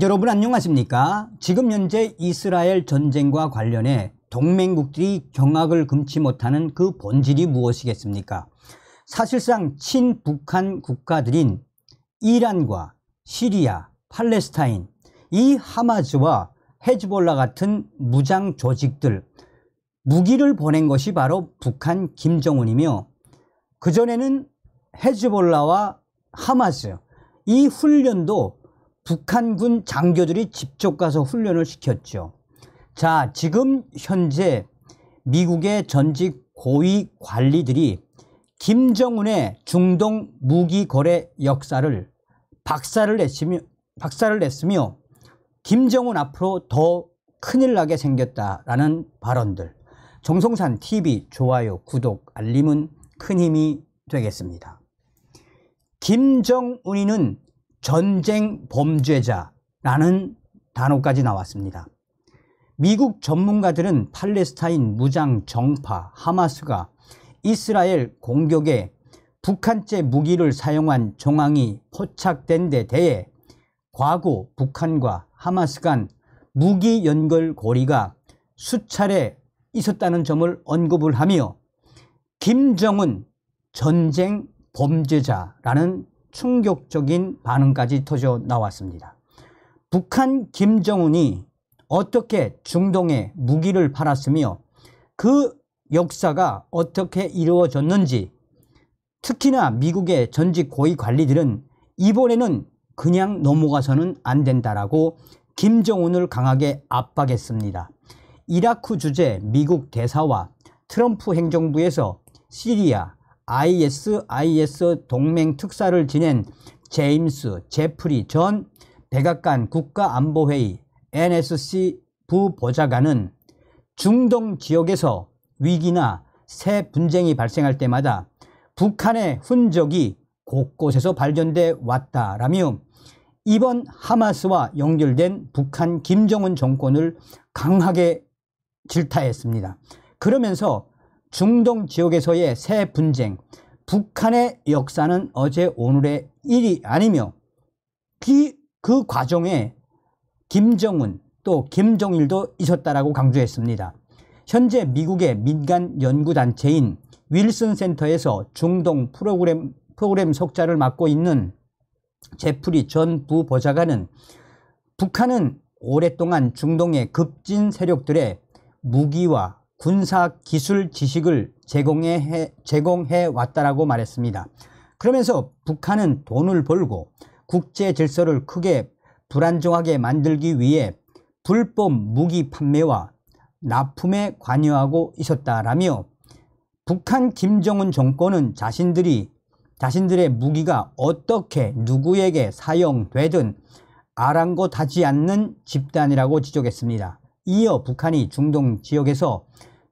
여러분 안녕하십니까? 지금 현재 이스라엘 전쟁과 관련해 동맹국들이 경악을 금치 못하는 그 본질이 무엇이겠습니까? 사실상 친북한 국가들인 이란과 시리아, 팔레스타인, 이 하마스와 헤즈볼라 같은 무장 조직들, 무기를 보낸 것이 바로 북한 김정은이며, 그전에는 헤즈볼라와 하마스, 이 훈련도 북한군 장교들이 직접 가서 훈련을 시켰죠. 자, 지금 현재 미국의 전직 고위 관리들이 김정은의 중동 무기 거래 역사를 박살을 냈으며 김정은 앞으로 더 큰일 나게 생겼다라는 발언들. 정성산 TV 좋아요, 구독, 알림은 큰 힘이 되겠습니다. 김정은이는 전쟁 범죄자라는 단어까지 나왔습니다. 미국 전문가들은 팔레스타인 무장 정파 하마스가 이스라엘 공격에 북한제 무기를 사용한 정황이 포착된 데 대해 과거 북한과 하마스 간 무기 연결 고리가 수차례 있었다는 점을 언급을 하며 김정은 전쟁 범죄자라는 충격적인 반응까지 터져 나왔습니다. 북한 김정은이 어떻게 중동에 무기를 팔았으며 그 역사가 어떻게 이루어졌는지, 특히나 미국의 전직 고위 관리들은 이번에는 그냥 넘어가서는 안 된다라고 김정은을 강하게 압박했습니다. 이라크 주재 미국 대사와 트럼프 행정부에서 시리아 ISIS 동맹 특사를 지낸 제임스 제프리 전 백악관 국가안보회의 NSC 부보좌관은 중동 지역에서 위기나 새 분쟁이 발생할 때마다 북한의 흔적이 곳곳에서 발견돼 왔다라며 이번 하마스와 연결된 북한 김정은 정권을 강하게 질타했습니다. 그러면서 중동 지역에서의 새 분쟁, 북한의 역사는 어제 오늘의 일이 아니며 그 과정에 김정은 또 김정일도 있었다라고 강조했습니다. 현재 미국의 민간 연구단체인 윌슨 센터에서 중동 프로그램 석자를 맡고 있는 제프리 전 부보좌관은 북한은 오랫동안 중동의 급진 세력들의 무기와 군사 기술 지식을 제공해 왔다라고 말했습니다. 그러면서 북한은 돈을 벌고 국제 질서를 크게 불안정하게 만들기 위해 불법 무기 판매와 납품에 관여하고 있었다라며 북한 김정은 정권은 자신들의 무기가 어떻게 누구에게 사용되든 아랑곳하지 않는 집단이라고 지적했습니다. 이어 북한이 중동 지역에서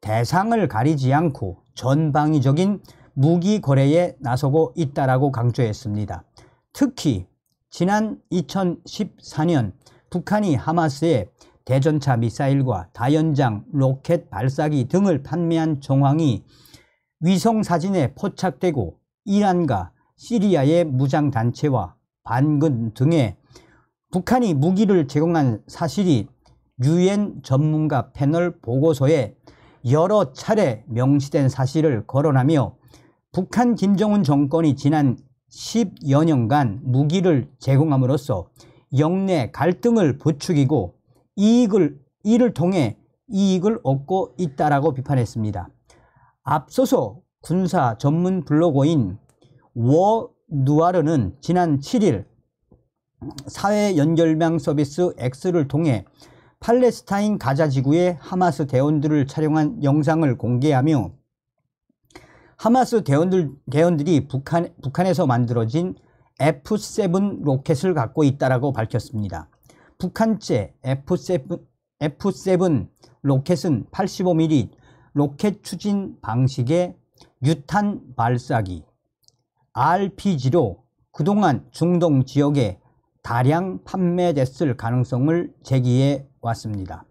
대상을 가리지 않고 전방위적인 무기 거래에 나서고 있다라고 강조했습니다. 특히 지난 2014년 북한이 하마스에 대전차 미사일과 다연장 로켓 발사기 등을 판매한 정황이 위성사진에 포착되고 이란과 시리아의 무장단체와 반군 등에 북한이 무기를 제공한 사실이 유엔 전문가 패널 보고서에 여러 차례 명시된 사실을 거론하며 북한 김정은 정권이 지난 10여 년간 무기를 제공함으로써 영내 갈등을 부추기고 이를 통해 이익을 얻고 있다라고 비판했습니다. 앞서서 군사 전문 블로거인 워누아르는 지난 7일 사회 연결망 서비스 X를 통해 팔레스타인 가자 지구의 하마스 대원들을 촬영한 영상을 공개하며 하마스 대원들이 북한에서 만들어진 F7 로켓을 갖고 있다라고 밝혔습니다. 북한제 F7 로켓은 85mm 로켓 추진 방식의 유탄 발사기 RPG로 그동안 중동 지역에 다량 판매됐을 가능성을 제기해 왔습니다.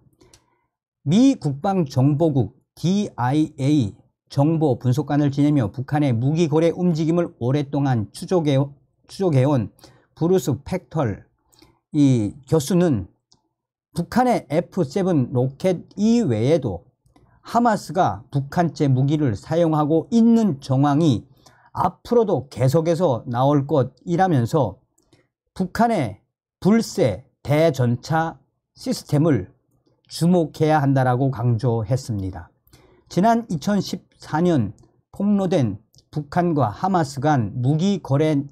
미 국방정보국 DIA 정보 분석관을 지내며 북한의 무기 거래 움직임을 오랫동안 추적해온 브루스 팩털 이 교수는 북한의 F-7 로켓 이외에도 하마스가 북한제 무기를 사용하고 있는 정황이 앞으로도 계속해서 나올 것이라면서 북한의 불새 대전차 시스템을 주목해야 한다라고 강조했습니다. 지난 2014년 폭로된 북한과 하마스 간 무기 거래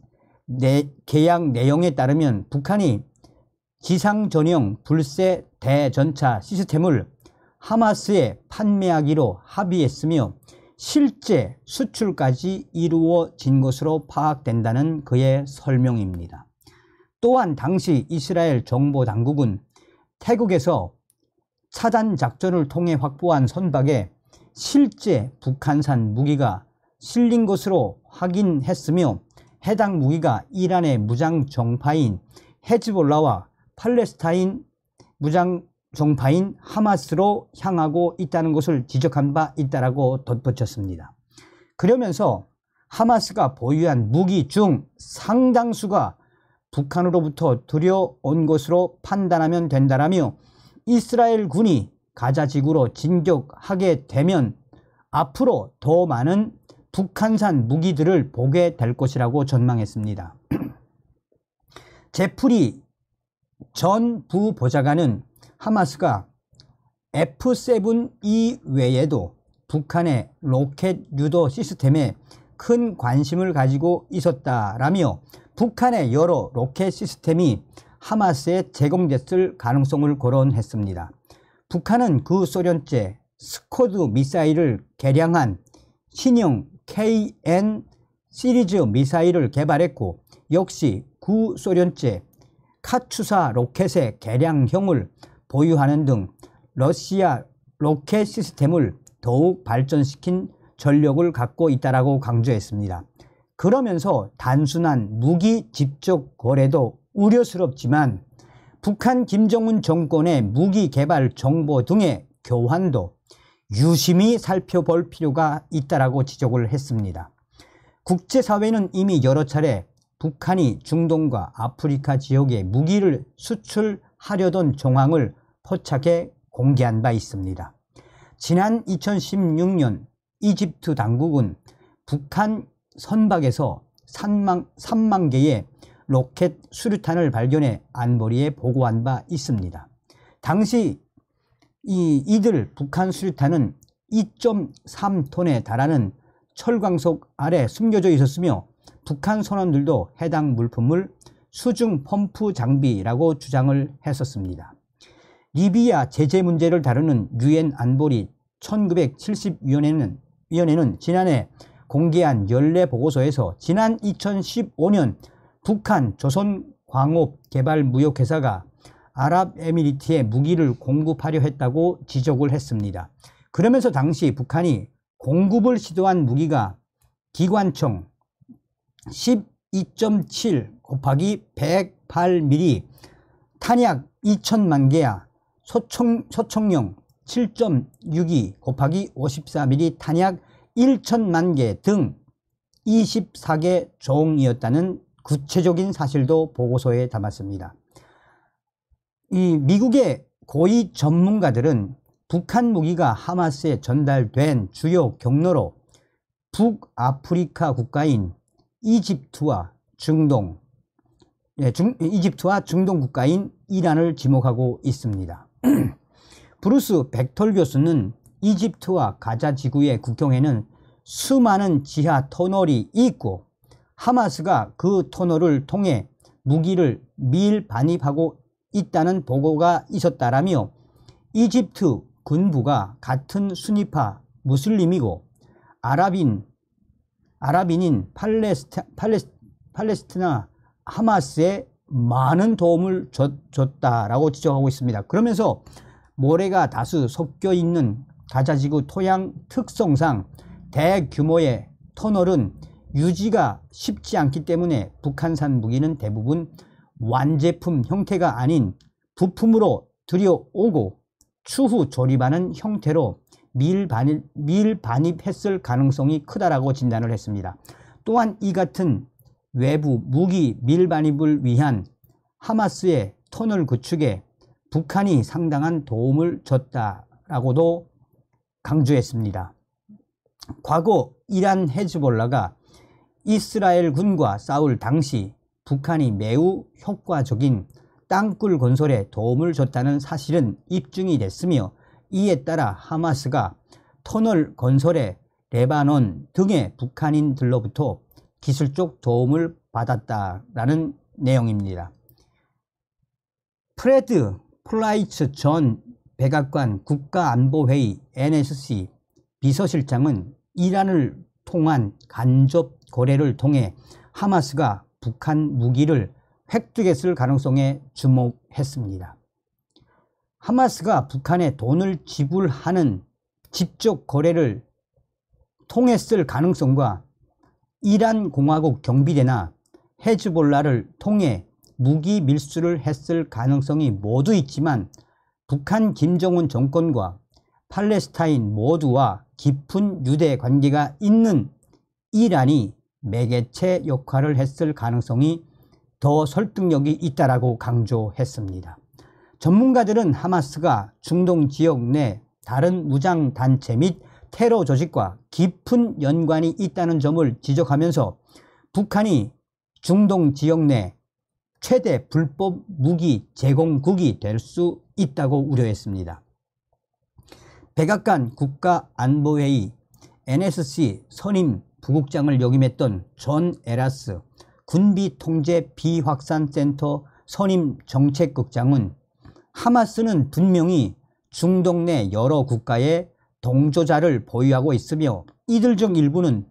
계약 내용에 따르면 북한이 지상 전용 불새 대전차 시스템을 하마스에 판매하기로 합의했으며 실제 수출까지 이루어진 것으로 파악된다는 그의 설명입니다. 또한 당시 이스라엘 정보당국은 태국에서 차단 작전을 통해 확보한 선박에 실제 북한산 무기가 실린 것으로 확인했으며 해당 무기가 이란의 무장정파인 헤즈볼라와 팔레스타인 무장정파인 하마스로 향하고 있다는 것을 지적한 바 있다라고 덧붙였습니다. 그러면서 하마스가 보유한 무기 중 상당수가 북한으로부터 들여온 것으로 판단하면 된다라며 이스라엘 군이 가자 지구로 진격하게 되면 앞으로 더 많은 북한산 무기들을 보게 될 것이라고 전망했습니다. 제프리 전 부보좌관은 하마스가 F-7 이외에도 북한의 로켓 유도 시스템에 큰 관심을 가지고 있었다라며 북한의 여러 로켓 시스템이 하마스에 제공됐을 가능성을 거론했습니다. 북한은 구소련제 스쿼드 미사일을 개량한 신형 KN 시리즈 미사일을 개발했고 역시 구소련제 카투사 로켓의 개량형을 보유하는 등 러시아 로켓 시스템을 더욱 발전시킨 전력을 갖고 있다라고 강조했습니다. 그러면서 단순한 무기 직접 거래도 우려스럽지만 북한 김정은 정권의 무기 개발 정보 등의 교환도 유심히 살펴볼 필요가 있다라고 지적을 했습니다. 국제사회는 이미 여러 차례 북한이 중동과 아프리카 지역에 무기를 수출하려던 정황을 포착해 공개한 바 있습니다. 지난 2016년 이집트 당국은 북한 선박에서 3만 개의 로켓 수류탄을 발견해 안보리에 보고한 바 있습니다. 당시 이들 북한 수류탄은 2.3톤에 달하는 철광석 아래 숨겨져 있었으며 북한 선원들도 해당 물품을 수중 펌프 장비라고 주장을 했었습니다. 리비아 제재 문제를 다루는 유엔 안보리 1970위원회는 지난해 공개한 연례 보고서에서 지난 2015년 북한 조선광업개발무역회사가 아랍에미리트에 무기를 공급하려 했다고 지적을 했습니다. 그러면서 당시 북한이 공급을 시도한 무기가 기관총 12.7 곱하기 108mm 탄약 2천만 개야 소총령 7.62 곱하기 54mm 탄약 1천만 개 등 24개 종이었다는 구체적인 사실도 보고서에 담았습니다. 이 미국의 고위 전문가들은 북한 무기가 하마스에 전달된 주요 경로로 북아프리카 국가인 이집트와 중동 국가인 이란을 지목하고 있습니다. 브루스 벡털 교수는 이집트와 가자 지구의 국경에는 수많은 지하 터널이 있고 하마스가 그 터널을 통해 무기를 밀반입하고 있다는 보고가 있었다라며 이집트 군부가 같은 순위파 무슬림이고 아랍인인 팔레스티나 하마스에 많은 도움을 줬다라고 지적하고 있습니다. 그러면서 모래가 다수 섞여 있는 가자지구 토양 특성상 대규모의 터널은 유지가 쉽지 않기 때문에 북한산 무기는 대부분 완제품 형태가 아닌 부품으로 들여오고 추후 조립하는 형태로 밀반입했을 가능성이 크다라고 진단을 했습니다. 또한 이 같은 외부 무기 밀반입을 위한 하마스의 터널 구축에 북한이 상당한 도움을 줬다라고도 강조했습니다. 과거 이란 헤즈볼라가 이스라엘 군과 싸울 당시 북한이 매우 효과적인 땅굴 건설에 도움을 줬다는 사실은 입증이 됐으며, 이에 따라 하마스가 터널 건설에 레바논 등의 북한인들로부터 기술적 도움을 받았다라는 내용입니다. 프레드 플라이츠 전 백악관 국가안보회의 NSC 비서실장은 이란을 통한 간접 거래를 통해 하마스가 북한 무기를 획득했을 가능성에 주목했습니다. 하마스가 북한에 돈을 지불하는 직접 거래를 통했을 가능성과 이란 공화국 경비대나 헤즈볼라를 통해 무기 밀수를 했을 가능성이 모두 있지만, 북한 김정은 정권과 팔레스타인 모두와 깊은 유대 관계가 있는 이란이 매개체 역할을 했을 가능성이 더 설득력이 있다라고 강조했습니다. 전문가들은 하마스가 중동 지역 내 다른 무장단체 및 테러 조직과 깊은 연관이 있다는 점을 지적하면서 북한이 중동 지역 내 최대 불법 무기 제공국이 될 수 있다고 우려했습니다. 백악관 국가안보회의 NSC 선임 부국장을 역임했던 존 에라스 군비통제 비확산센터 선임 정책국장은 하마스는 분명히 중동 내 여러 국가의 동조자를 보유하고 있으며 이들 중 일부는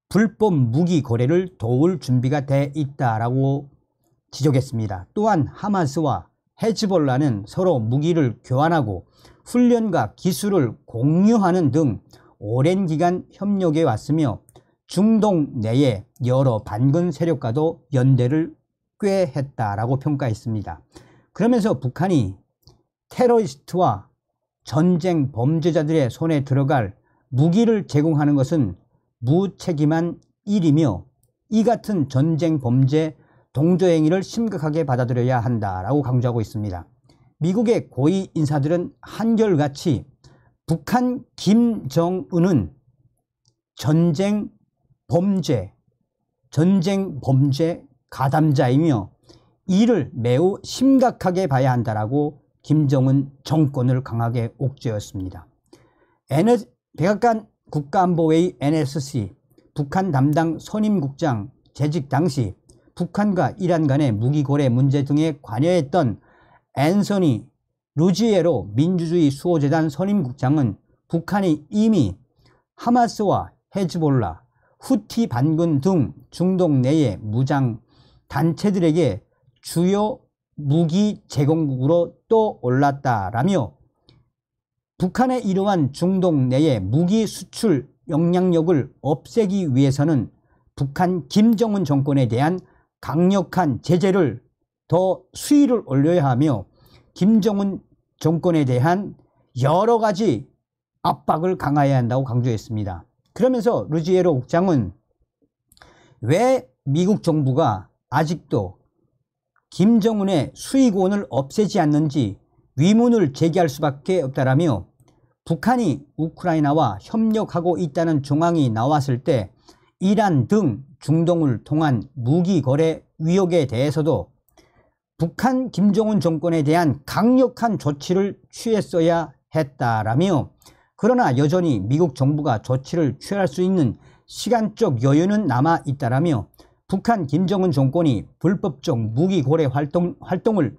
불법 무기 거래를 도울 준비가 돼 있다라고 지적했습니다. 또한 하마스와 헤즈볼라는 서로 무기를 교환하고 훈련과 기술을 공유하는 등 오랜 기간 협력해 왔으며 중동 내의 여러 반군 세력과도 연대를 꽤 했다라고 평가했습니다. 그러면서 북한이 테러리스트와 전쟁 범죄자들의 손에 들어갈 무기를 제공하는 것은 무책임한 일이며 이 같은 전쟁 범죄 동조행위를 심각하게 받아들여야 한다라고 강조하고 있습니다. 미국의 고위 인사들은 한결같이 북한 김정은은 전쟁 범죄 가담자이며 이를 매우 심각하게 봐야 한다라고 김정은 정권을 강하게 옥죄었습니다. 백악관 국가안보회의 NSC 북한 담당 선임국장 재직 당시 북한과 이란 간의 무기거래 문제 등에 관여했던 앤서니 루지에로 민주주의 수호재단 선임국장은 북한이 이미 하마스와 헤즈볼라, 후티 반군 등 중동 내의 무장 단체들에게 주요 무기 제공국으로 또 올랐다라며 북한의 이러한 중동 내의 무기 수출 영향력을 없애기 위해서는 북한 김정은 정권에 대한 강력한 제재를 더 수위를 올려야 하며 김정은 정권에 대한 여러 가지 압박을 강화해야 한다고 강조했습니다. 그러면서 루지에로 국장은 왜 미국 정부가 아직도 김정은의 수익원을 없애지 않는지 위문을 제기할 수밖에 없다라며 북한이 우크라이나와 협력하고 있다는 정황이 나왔을 때 이란 등 중동을 통한 무기 거래 위협에 대해서도 북한 김정은 정권에 대한 강력한 조치를 취했어야 했다라며, 그러나 여전히 미국 정부가 조치를 취할 수 있는 시간적 여유는 남아 있다라며 북한 김정은 정권이 불법적 무기 거래 활동을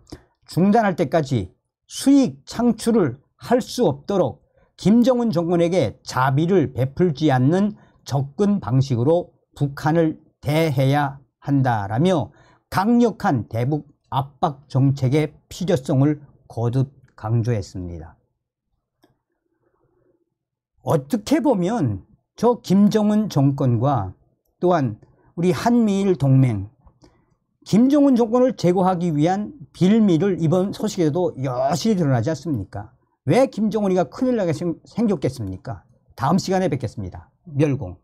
중단할 때까지 수익 창출을 할 수 없도록 김정은 정권에게 자비를 베풀지 않는 접근 방식으로 북한을 대해야 한다라며 강력한 대북 압박 정책의 필요성을 거듭 강조했습니다. 어떻게 보면 저 김정은 정권과 또한 우리 한미일 동맹, 김정은 정권을 제거하기 위한 빌미를 이번 소식에도 여실히 드러나지 않습니까? 왜 김정은이가 큰일 나게 생겼겠습니까? 다음 시간에 뵙겠습니다. 멸공.